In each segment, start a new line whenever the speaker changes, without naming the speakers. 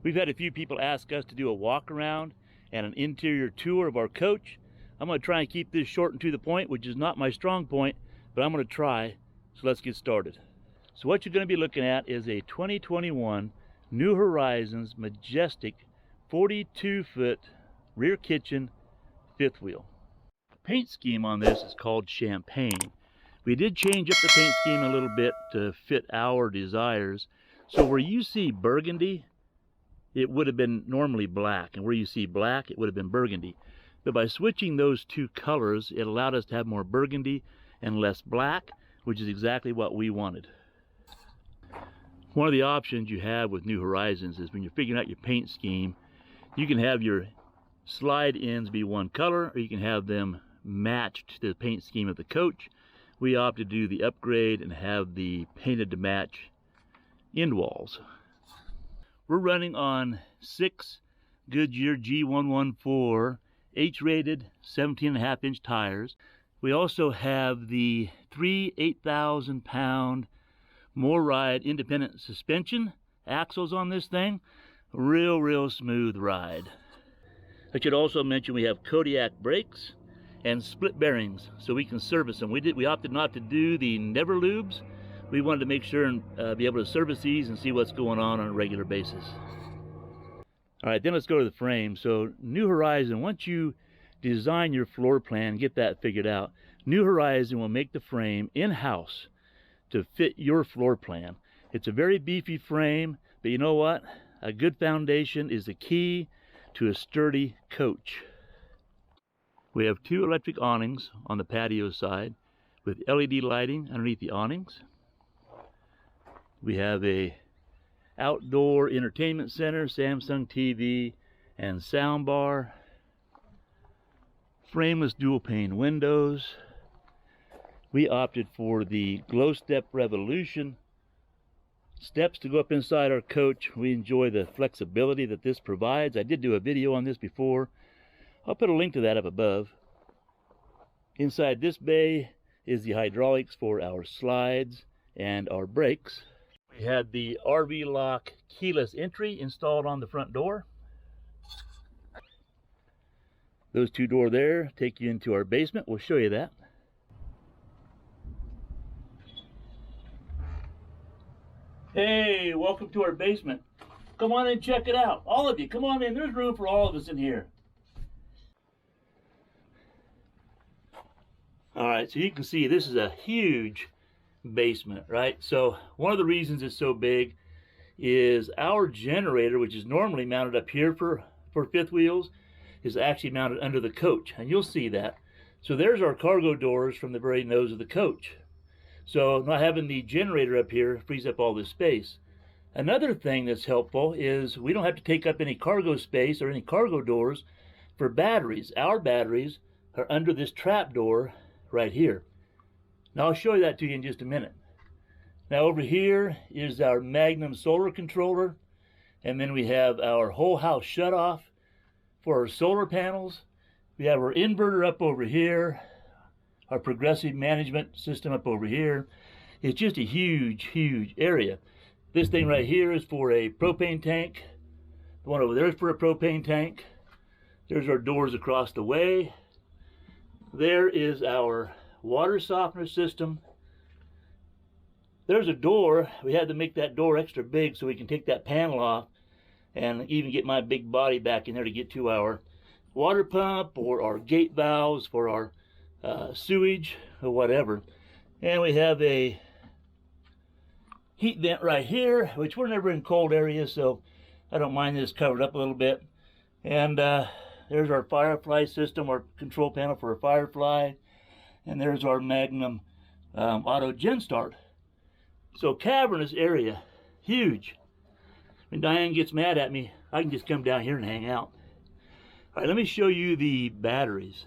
We've had a few people ask us to do a walk around and an interior tour of our coach. I'm going to try and keep this short and to the point, which is not my strong point, but I'm going to try. So let's get started. So what you're going to be looking at is a 2021 New Horizons majestic 42-foot rear kitchen fifth wheel. The paint scheme on this is called Champagne. We did change up the paint scheme a little bit to fit our desires. So where you see burgundy, it would have been normally black, and where you see black, it would have been burgundy. But by switching those two colors, it allowed us to have more burgundy and less black, which is exactly what we wanted. One of the options you have with New Horizons is when you're figuring out your paint scheme, you can have your slide ends be one color, or you can have them matched to the paint scheme of the coach. We opted to do the upgrade and have the painted to match end walls. We're running on 6 Goodyear G114 H-rated 17.5-inch tires. We also have the 3 8,000-pound MORryde independent suspension axles on this thing. Real smooth ride. I should also mention we have Kodiak brakes and split bearings so we can service them. We opted not to do the never lubes. We wanted to make sure and be able to service these and see what's going on a regular basis. All right, then let's go to the frame. So New Horizon, once you design your floor plan, get that figured out, New Horizon will make the frame in-house to fit your floor plan. It's a very beefy frame, but you know what? A good foundation is the key to a sturdy coach. We have 2 electric awnings on the patio side with LED lighting underneath the awnings. We have a outdoor entertainment center, Samsung TV and sound bar, frameless dual pane windows. We opted for the glow step revolution steps to go up inside our coach. We enjoy the flexibility that this provides. I did do a video on this before. I'll put a link to that up above. Inside this bay is the hydraulics for our slides and our brakes. We had the RV lock keyless entry installed on the front door. Those 2 doors there take you into our basement. We'll show you that. Hey, welcome to our basement. Come on in, check it out. All of you, come on in. There's room for all of us in here. All right, so you can see this is a huge basement, right? So one of the reasons it's so big is our generator, which is normally mounted up here for fifth wheels, is actually mounted under the coach, and you'll see that. So there's our cargo doors from the very nose of the coach. So not having the generator up here frees up all this space. Another thing that's helpful is we don't have to take up any cargo space or any cargo doors for batteries. Our batteries are under this trap door right here. Now I'll show you that to you in just a minute. Now over here is our Magnum solar controller, and then we have our whole house shutoff for our solar panels. We have our inverter up over here, our progressive management system up over here. It's just a huge area. This thing right here is for a propane tank. The one over there is for a propane tank. There's our doors across the way. There is our water softener system. There's a door. We had to make that door extra big so we can take that panel off and even get my big body back in there to get to our water pump or our gate valves for our sewage or whatever. And we have a heat vent right here, which we're never in cold areas, so I don't mind this covered up a little bit. And there's our firefly system, our control panel for a firefly. And there's our Magnum auto gen start. So cavernous area, huge. When Diane gets mad at me, I can just come down here and hang out. All right, let me show you the batteries.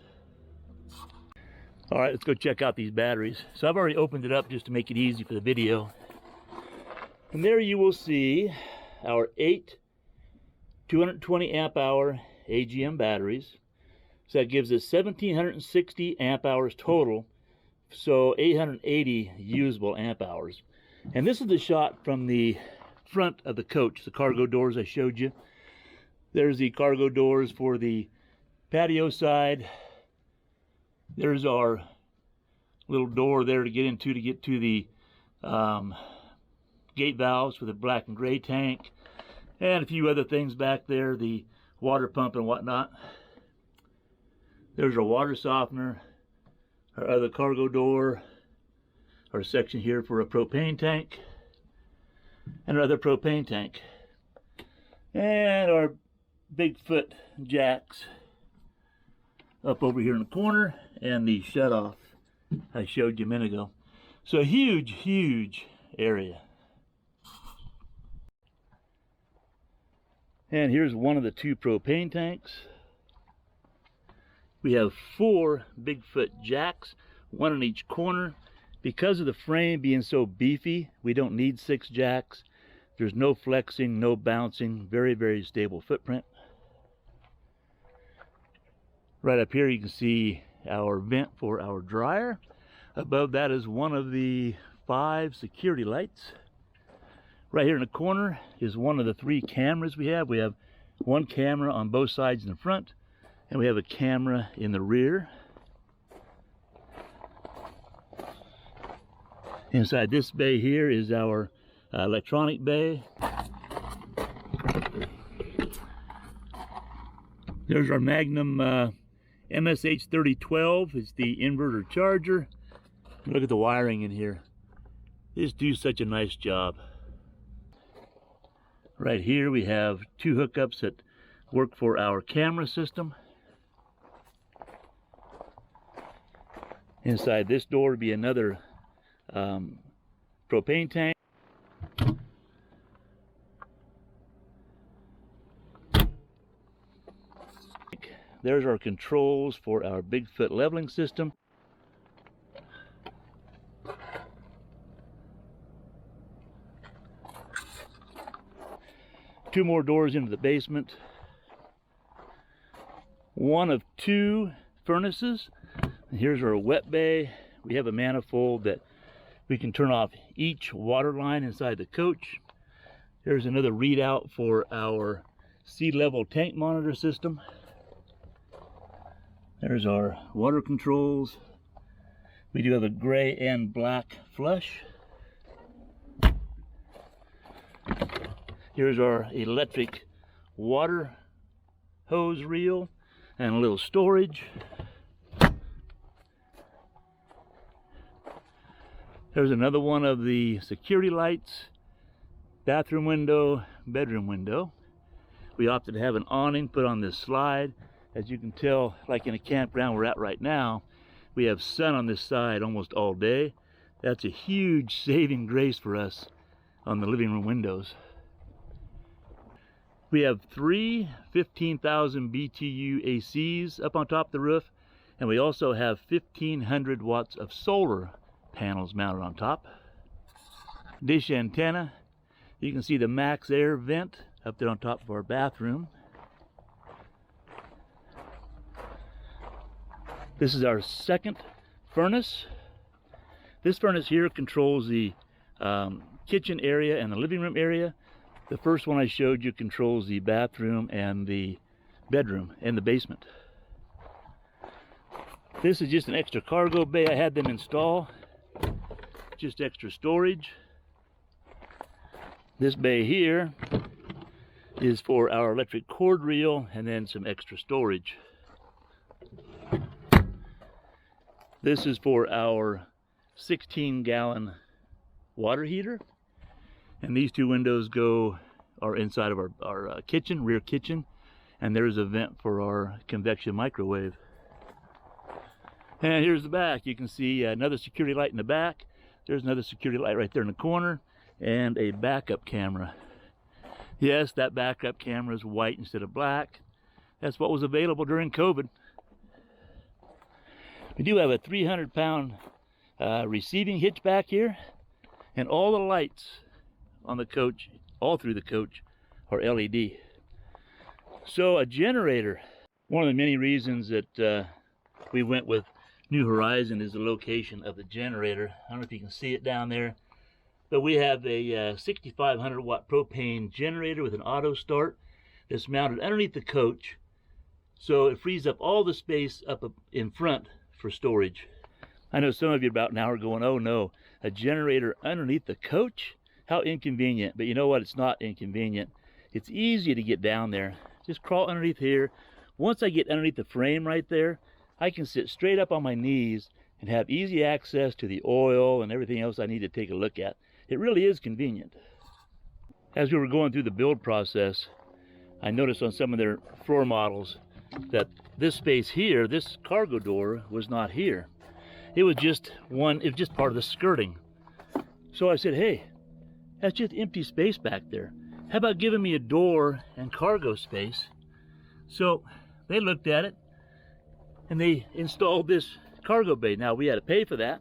All right, let's go check out these batteries. So I've already opened it up just to make it easy for the video. And there you will see our 8 220 amp hour AGM batteries. So that gives us 1,760 amp hours total, so 880 usable amp hours. And this is the shot from the front of the coach, the cargo doors I showed you. There's the cargo doors for the patio side. There's our little door there to get to the gate valves for the black and gray tank, and a few other things back there, the water pump and whatnot. There's our water softener, our other cargo door, our section here for a propane tank, and our other propane tank, and our Bigfoot jacks up over here in the corner, and the shutoff I showed you a minute ago. So a huge area. And here's one of the 2 propane tanks. We have 4 Bigfoot jacks, 1 in each corner. Because of the frame being so beefy, we don't need 6 jacks. There's no flexing, no bouncing, very stable footprint. Right up here you can see our vent for our dryer. Above that is one of the 5 security lights. Right here in the corner is one of the 3 cameras we have. We have 1 camera on both sides in the front, and we have a camera in the rear. Inside this bay here is our electronic bay. There's our Magnum MSH 3012. It's the inverter charger. Look at the wiring in here. They just do such a nice job. Right here we have 2 hookups that work for our camera system. Inside this door would be another propane tank. There's our controls for our Bigfoot leveling system. Two more doors into the basement. One of 2 furnaces. Here's our wet bay. We have a manifold that we can turn off each water line inside the coach. There's another readout for our sea level tank monitor system. There's our water controls. We do have a gray and black flush. Here's our electric water hose reel and a little storage. There's another one of the security lights, bathroom window, bedroom window. We opted to have an awning put on this slide. As you can tell, like in a campground we're at right now, we have sun on this side almost all day. That's a huge saving grace for us on the living room windows. We have 3 15,000 BTU ACs up on top of the roof, and we also have 1,500 watts of solar panels mounted on top. Dish antenna. You can see the max air vent up there on top of our bathroom. This is our second furnace. This furnace here controls the kitchen area and the living room area. The first one I showed you controls the bathroom and the bedroom and the basement. This is just an extra cargo bay I had them install. Just extra storage. This bay here is for our electric cord reel and then some extra storage. This is for our 16-gallon water heater. And these 2 windows are inside of our kitchen, rear kitchen, and there's a vent for our convection microwave. And here's the back. You can see another security light in the back. There's another security light right there in the corner, and a backup camera. Yes, that backup camera is white instead of black. That's what was available during COVID. We do have a 300-pound receiving hitch back here, and all the lights on the coach, all through the coach, are LED. So a generator. One of the many reasons that we went with New Horizon is the location of the generator. I don't know if you can see it down there. But we have a 6,500 watt propane generator with an auto start that's mounted underneath the coach, so it frees up all the space up in front for storage. I know some of you about now are going, oh no, a generator underneath the coach? How inconvenient. But you know what? It's not inconvenient. It's easy to get down there. Just crawl underneath here. Once I get underneath the frame right there, I can sit straight up on my knees and have easy access to the oil and everything else I need to take a look at. It really is convenient. As we were going through the build process, I noticed on some of their floor models that this space here, this cargo door, was not here. It was just part of the skirting. So I said, hey, that's just empty space back there. How about giving me a door and cargo space? So they looked at it and they installed this cargo bay. Now we had to pay for that,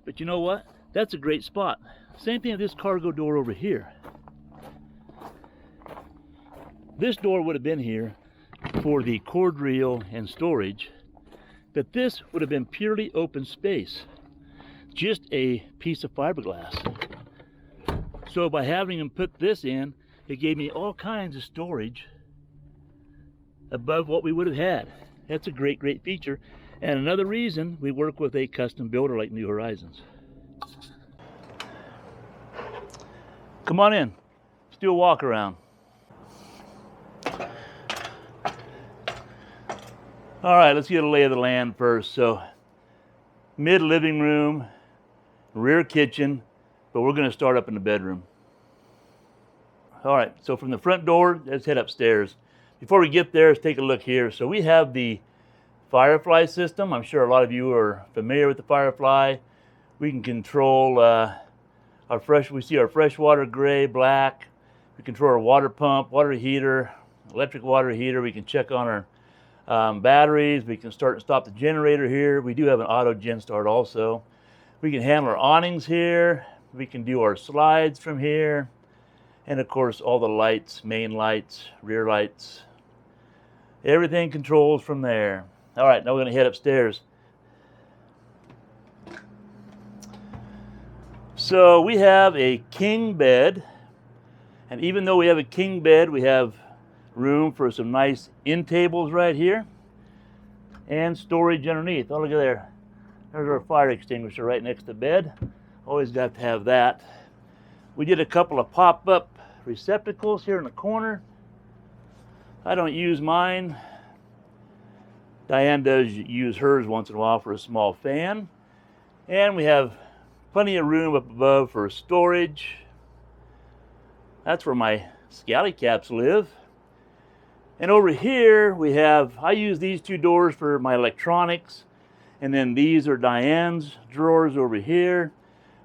but you know what? That's a great spot. Same thing with this cargo door over here. This door would have been here for the cord reel and storage, but this would have been purely open space, just a piece of fiberglass. So by having them put this in, it gave me all kinds of storage above what we would have had. That's a great, great feature. And another reason we work with a custom builder like New Horizons. Come on in, let's do a walk around. All right, let's get a lay of the land first. So, mid living room, rear kitchen, but we're gonna start up in the bedroom. All right, so from the front door, let's head upstairs. Before we get there, let's take a look here. So we have the Firefly system. I'm sure a lot of you are familiar with the Firefly. We can control we see our freshwater gray, black. We control our water pump, water heater, electric water heater. We can check on our batteries. We can start and stop the generator here. We do have an auto gen start also. We can handle our awnings here. We can do our slides from here. And of course, all the lights, main lights, rear lights. Everything controls from there. All right, now we're gonna head upstairs. So we have a king bed. And even though we have a king bed, we have room for some nice end tables right here and storage underneath. Oh, look at there. There's our fire extinguisher right next to the bed. Always got to have that. We did a couple of pop-up receptacles here in the corner. I don't use mine. Diane does use hers once in a while for a small fan. And we have plenty of room up above for storage. That's where my scally caps live. And over here we have, I use these two doors for my electronics, and then these are Diane's drawers over here.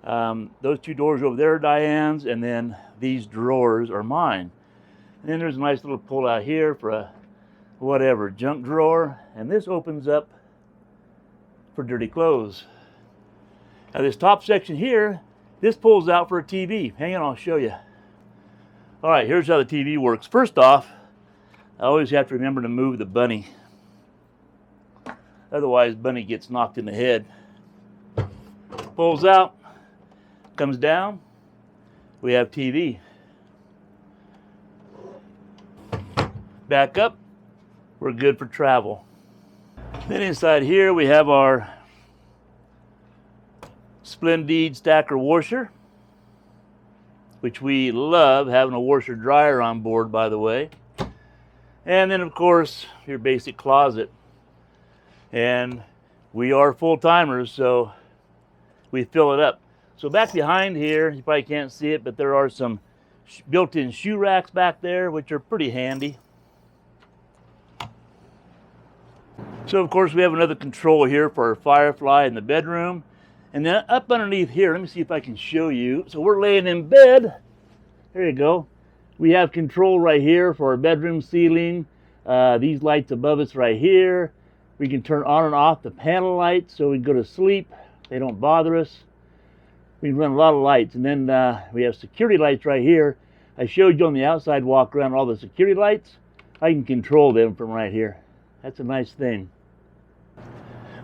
Those two doors over there are Diane's, and then these drawers are mine. And then there's a nice little pull out here for a whatever, junk drawer, and this opens up for dirty clothes. Now this top section here, this pulls out for a TV. Hang on, I'll show you. All right, here's how the TV works. First off, I always have to remember to move the bunny. Otherwise, bunny gets knocked in the head. Pulls out, comes down, we have TV. Back up, we're good for travel. Then inside here we have our Splendide stacker washer, which we love having a washer dryer on board, by the way. And then of course your basic closet. And we are full-timers, so we fill it up. So back behind here, you probably can't see it, but there are some built-in shoe racks back there, which are pretty handy. So of course we have another control here for our Firefly in the bedroom. And then up underneath here, let me see if I can show you. So we're laying in bed. There you go. We have control right here for our bedroom ceiling. These lights above us right here. We can turn on and off the panel lights so we can go to sleep. They don't bother us. We can run a lot of lights. And then we have security lights right here. I showed you on the outside walk around all the security lights. I can control them from right here. That's a nice thing.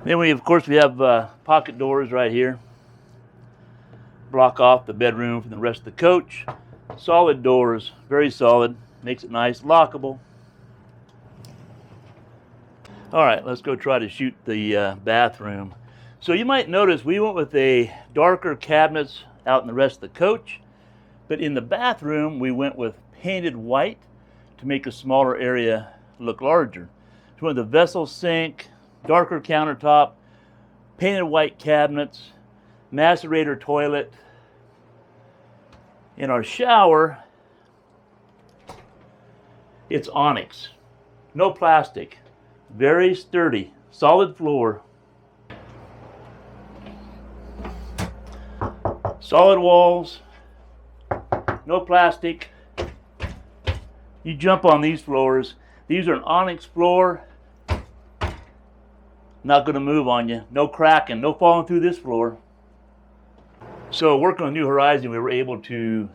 Then of course we have pocket doors right here. block off the bedroom from the rest of the coach. Solid doors, very solid, makes it nice, lockable. All right, let's go try to shoot the bathroom. So you might notice we went with a darker cabinets out in the rest of the coach, but in the bathroom we went with painted white to make a smaller area look larger. So with the vessel sink, darker countertop, painted white cabinets, macerator toilet. In our shower, it's onyx, no plastic, very sturdy, solid floor, solid walls, no plastic. You jump on these floors. These are an onyx floor. Not going to move on you. No cracking, no falling through this floor. So working on New Horizon, we were able to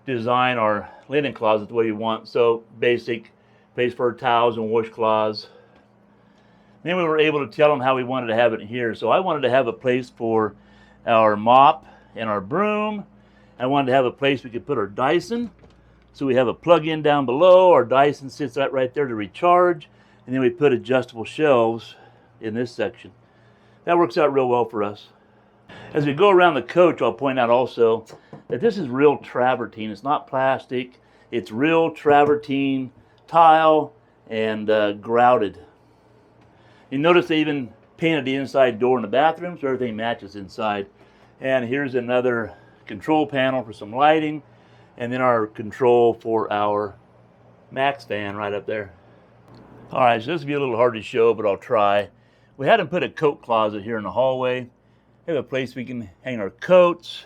design our linen closet the way we want. So basic place for our towels and washcloths. Then we were able to tell them how we wanted to have it here. So I wanted to have a place for our mop and our broom. I wanted to have a place we could put our Dyson. So we have a plug-in down below. Our Dyson sits right there to recharge. And then we put adjustable shelves in this section. That works out real well for us. As we go around the coach, I'll point out also that this is real travertine. It's not plastic. It's real travertine tile and grouted. You notice they even painted the inside door in the bathroom so everything matches inside. And here's another control panel for some lighting, and then our control for our max fan right up there. All right, so this will be a little hard to show, but I'll try. We had them put a coat closet here in the hallway. We have a place we can hang our coats.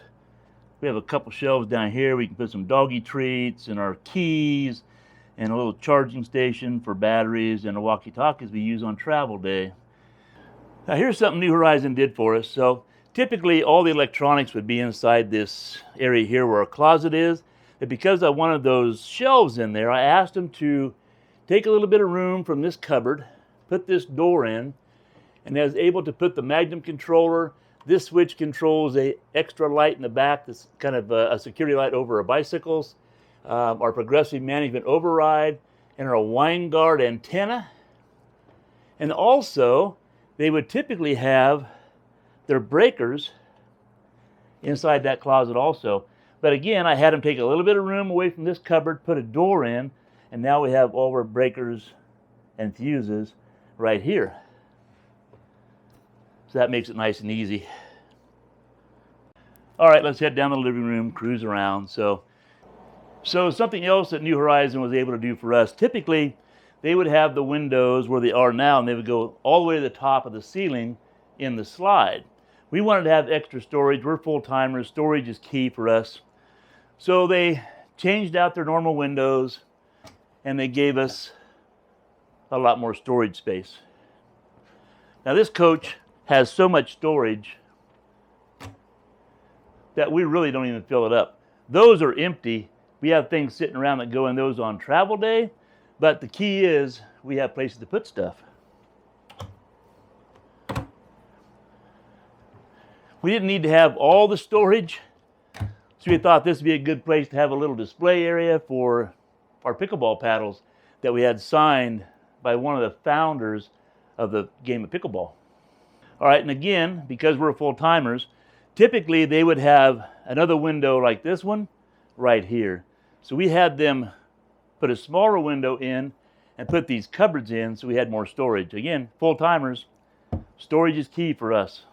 We have a couple shelves down here. We can put some doggy treats and our keys and a little charging station for batteries and the walkie-talkies we use on travel day. Now here's something New Horizon did for us. So typically all the electronics would be inside this area here where our closet is. But because I wanted those shelves in there, I asked them to take a little bit of room from this cupboard, put this door in, and I was able to put the Magnum controller. This switch controls a extra light in the back that's kind of a security light over our bicycles, our progressive management override, and our wine guard antenna. And also, they would typically have their breakers inside that closet also. But again, I had them take a little bit of room away from this cupboard, put a door in, and now we have all our breakers and fuses right here. So that makes it nice and easy. All right, let's head down to the living room, cruise around. So something else that New Horizon was able to do for us, typically they would have the windows where they are now, and they would go all the way to the top of the ceiling in the slide. We wanted to have extra storage. We're full-timers. Storage is key for us. So they changed out their normal windows, and they gave us a lot more storage space. Now this coach has so much storage that we really don't even fill it up. Those are empty. We have things sitting around that go in those on travel day, but the key is we have places to put stuff. We didn't need to have all the storage, so we thought this would be a good place to have a little display area for our pickleball paddles that we had signed by one of the founders of the game of pickleball. All right, and again, because we're full-timers, typically they would have another window like this one right here. So we had them put a smaller window in and put these cupboards in so we had more storage. Again, full-timers, storage is key for us.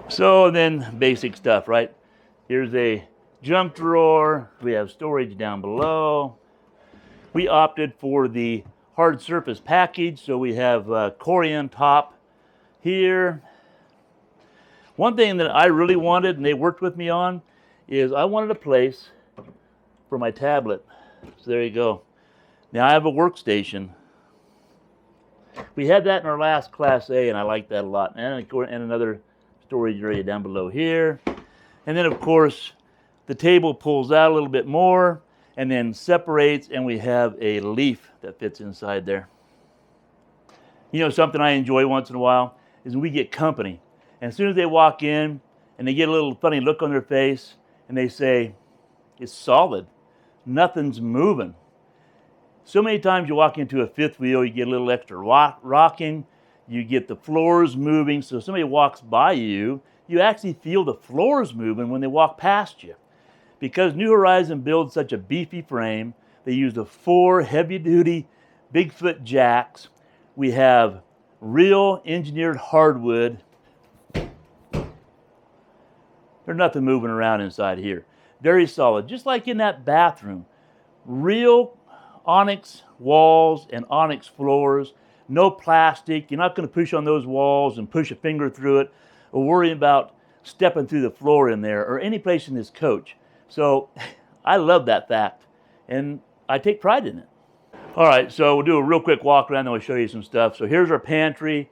So then basic stuff, right? Here's a junk drawer. We have storage down below. We opted for the hard surface package, so we have Corian top here. One thing that I really wanted, and they worked with me on, is I wanted a place for my tablet. So there you go. Now I have a workstation. We had that in our last Class A, and I like that a lot. And another storage area down below here. And then, of course, the table pulls out a little bit more and then separates, and we have a leaf that fits inside there. You know, something I enjoy once in a while is when we get company. And as soon as they walk in and they get a little funny look on their face, and they say, it's solid. Nothing's moving. So many times you walk into a fifth wheel, you get a little extra rocking, you get the floors moving, so if somebody walks by you, you actually feel the floors moving when they walk past you. Because New Horizon builds such a beefy frame, they use the 4 heavy-duty Bigfoot jacks. We have real engineered hardwood. There's nothing moving around inside here. Very solid, just like in that bathroom. Real onyx walls and onyx floors, no plastic. You're not going to push on those walls and push a finger through it or worry about stepping through the floor in there or any place in this coach. So I love that fact, and I take pride in it. All right, so we'll do a real quick walk around, then we'll show you some stuff. So here's our pantry.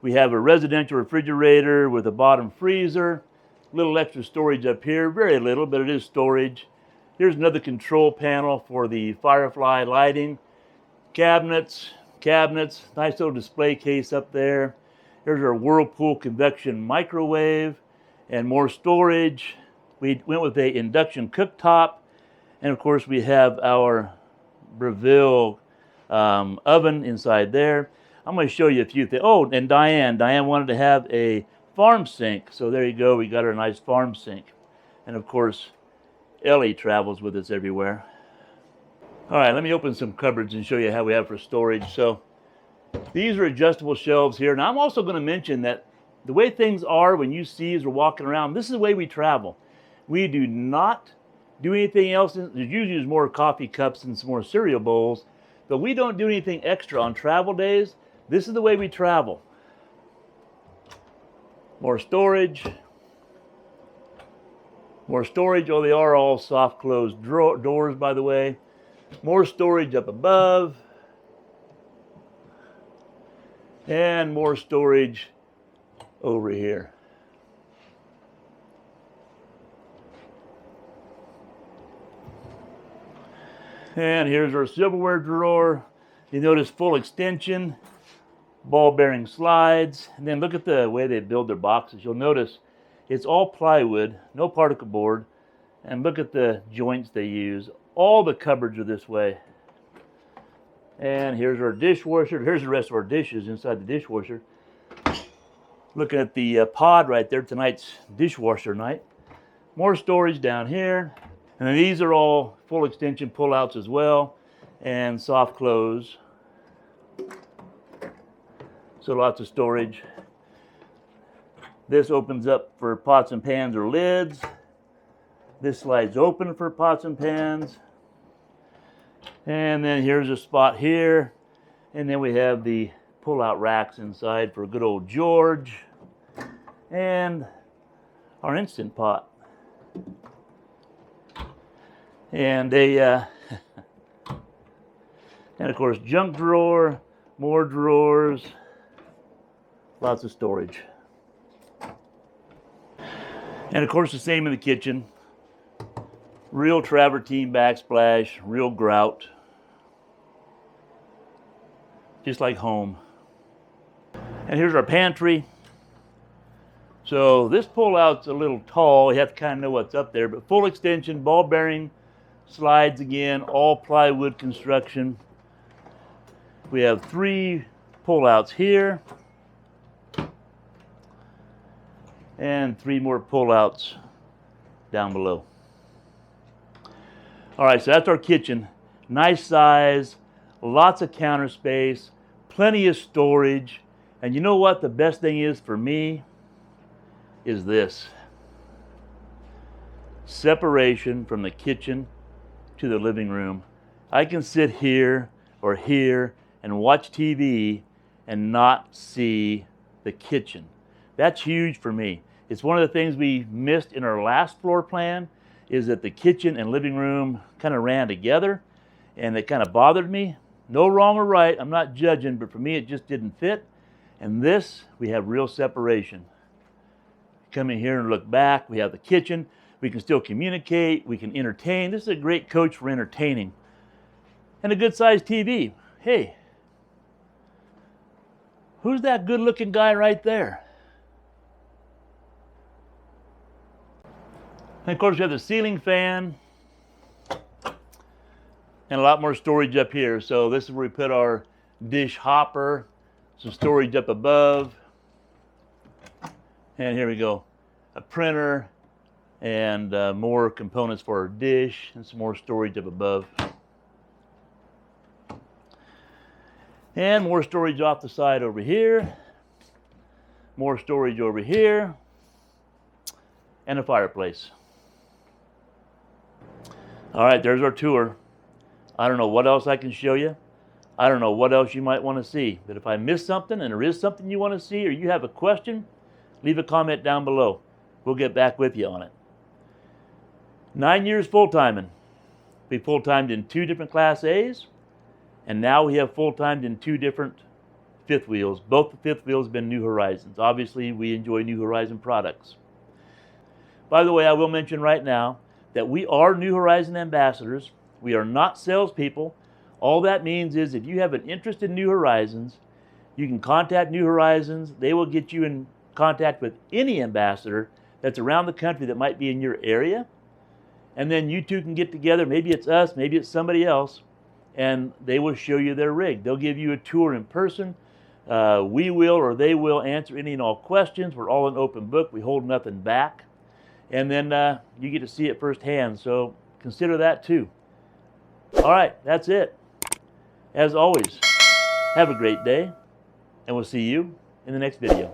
We have a residential refrigerator with a bottom freezer. Little extra storage up here, very little, but it is storage. Here's another control panel for the Firefly lighting. Cabinets, nice little display case up there. Here's our Whirlpool convection microwave and more storage. We went with an induction cooktop, and of course we have our Breville oven inside there. I'm going to show you a few things. Oh, and Diane wanted to have a farm sink, so there you go. We got our nice farm sink, and of course Ellie travels with us everywhere. All right, let me open some cupboards and show you how we have for storage. So these are adjustable shelves here. Now I'm also going to mention that the way things are when you see as we're walking around, this is the way we travel. We do not do anything else. There's usually more coffee cups and some more cereal bowls, but we don't do anything extra on travel days. This is the way we travel. More storage. More storage. Oh, they are all soft closed doors, by the way. More storage up above. And more storage over here. And here's our silverware drawer. You notice full extension, ball bearing slides. And then look at the way they build their boxes. You'll notice it's all plywood, no particle board. And look at the joints they use. All the cupboards are this way. And here's our dishwasher. Here's the rest of our dishes inside the dishwasher. Looking at the pod right there, tonight's dishwasher night. More storage down here. And then these are all full extension pullouts as well, and soft close. So lots of storage. This opens up for pots and pans or lids. This slides open for pots and pans. And then here's a spot here. And then we have the pull-out racks inside for good old George. And our Instant Pot. And and of course, junk drawer, more drawers, lots of storage. And of course, the same in the kitchen. Real travertine backsplash, real grout. Just like home. And here's our pantry. So this pull-out's a little tall. You have to kind of know what's up there, but full extension, ball bearing, slides again, all plywood construction. We have 3 pull-outs here. And 3 more pull-outs down below. All right, so that's our kitchen. Nice size, lots of counter space, plenty of storage. And you know what the best thing is for me? Is this. Separation from the kitchen to the living room. I can sit here or here and watch TV and not see the kitchen. That's huge for me. It's one of the things we missed in our last floor plan, is that the kitchen and living room kind of ran together, and it kind of bothered me. No wrong or right, I'm not judging, but for me it just didn't fit. And this, we have real separation. Come in here and look back, we have the kitchen. We can still communicate, we can entertain. This is a great coach for entertaining. And a good sized TV. Hey, who's that good looking guy right there? And of course we have the ceiling fan and a lot more storage up here. So this is where we put our dish hopper, some storage up above. And here we go, a printer and more components for our dish and some more storage up above. And more storage off the side over here. More storage over here. And a fireplace. All right, there's our tour. I don't know what else I can show you. I don't know what else you might want to see. But if I missed something and there is something you want to see or you have a question, leave a comment down below. We'll get back with you on it. 9 years full-timing. We full-timed in 2 different Class A's, and now we have full-timed in 2 different fifth wheels. Both the fifth wheels have been New Horizons. Obviously, we enjoy New Horizon products. By the way, I will mention right now that we are New Horizon ambassadors. We are not salespeople. All that means is if you have an interest in New Horizons, you can contact New Horizons. They will get you in contact with any ambassador that's around the country that might be in your area. And then you two can get together. Maybe it's us, maybe it's somebody else, and they will show you their rig. They'll give you a tour in person. We will or they will answer any and all questions. We're all an open book. We hold nothing back. And then you get to see it firsthand. So consider that too. All right, that's it. As always, have a great day, and we'll see you in the next video.